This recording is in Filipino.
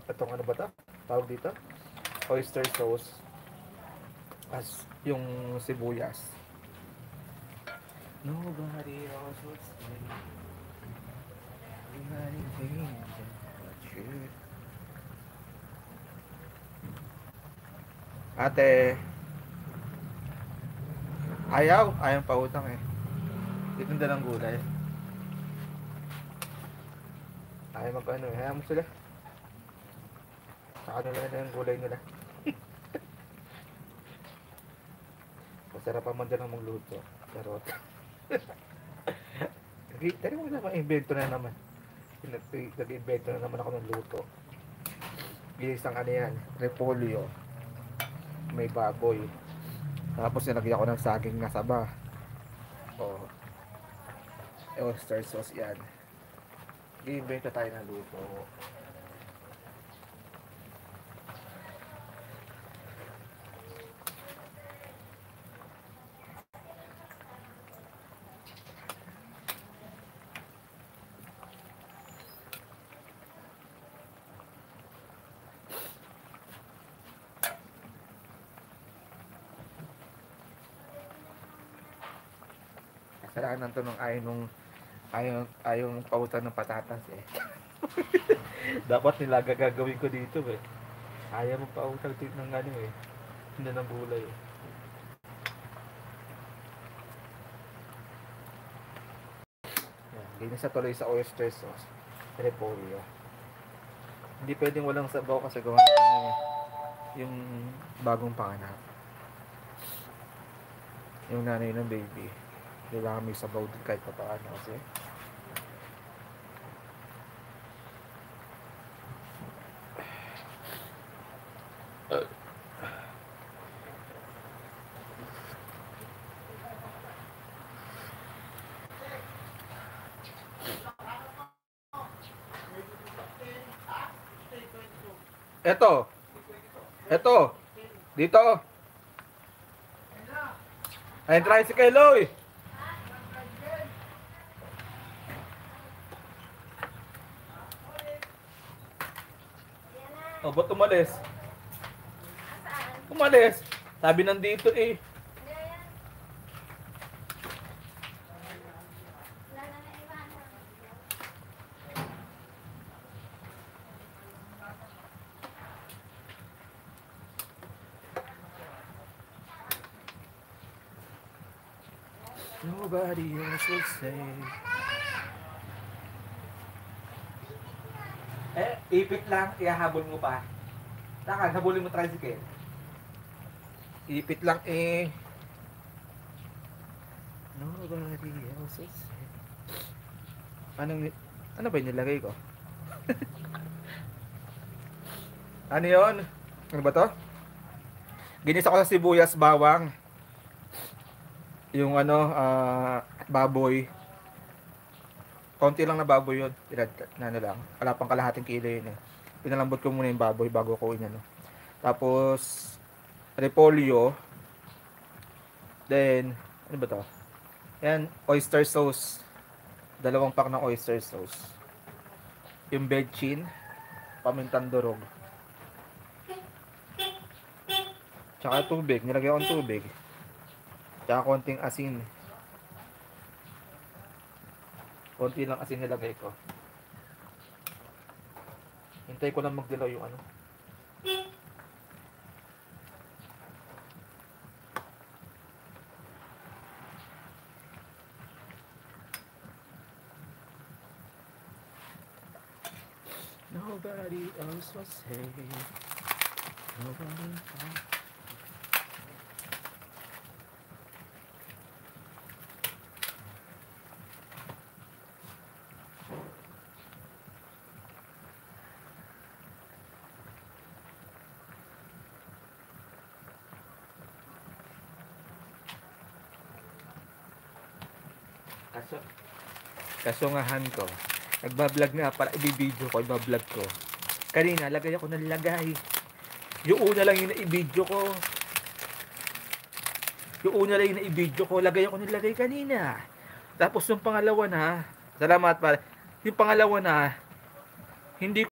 itong ano ba ito? Tawag dito? Oyster sauce. As yung sibuyas. Nobody else would say. Ate, ayaw pa utang eh. Titinda ng gulay. Ayaw mag ano eh, hayaan mo sila. Sa kanila na yung gulay nila. Masarap pa man dyan ang magluto. Charot. Tari mo naman, invento na naman. Nag-invento na naman ako ng luto. Ginisang ano yan, repolyo. May baboy. Tapos nilagyan ko ng saging na saba. O, oyster sauce yan. Gi-invento tayo ng luto. Kasalanan to nung ayaw pautan ng patatas eh. Dapat nilaga gagawin ko dito eh. Ayaw mo pautan ng ano eh. Hindi ng gulay eh. Yan, ginisa tuloy sa oyster sauce. Repolyo. Hindi pwedeng walang sabaw kasi gawa yung bagong panganak. Yung nanay ng baby. Kailangan may sabaw din kahit pa paano kasi Eto. Dito. Ay, tricycle, oy. Oh, ba't umalis? Umalis. Sabi nandito eh. Nobody else will say. Ipit lang, ihahabol mo pa. Takag, habulin mo tricycle. Ipit lang eh. Nobody else will say. Ano ba yung nilagay ko? Ano yun? Ano ba to? Ginisa ko sa sibuyas, bawang. Yung baboy. Konti lang na baboy yun. Ano lang. Wala pang kalahating kilo yun eh. Pinalambot ko muna yung baboy bago ko inano. Tapos, repolyo. Then, ano ba to? Yan, oyster sauce. 2 pack ng oyster sauce. Yung bechin. Pamintang durog. Tsaka tubig. Nilagay akong tubig. Tsaka konting asin. Konti lang asin nilagay ko. Hintay ko lang magdilaw yung ano. Nobody else was safe. Nobody else. Kasungahan ko. Nagbablog nga para i-video ko, i-vlog ko. Kanina, lagay ako ng lagay. Yung una lang yung na-i-video ko. Lagay ako ng lagay kanina. Tapos yung pangalawa na, salamat pare. Yung pangalawa na, hindi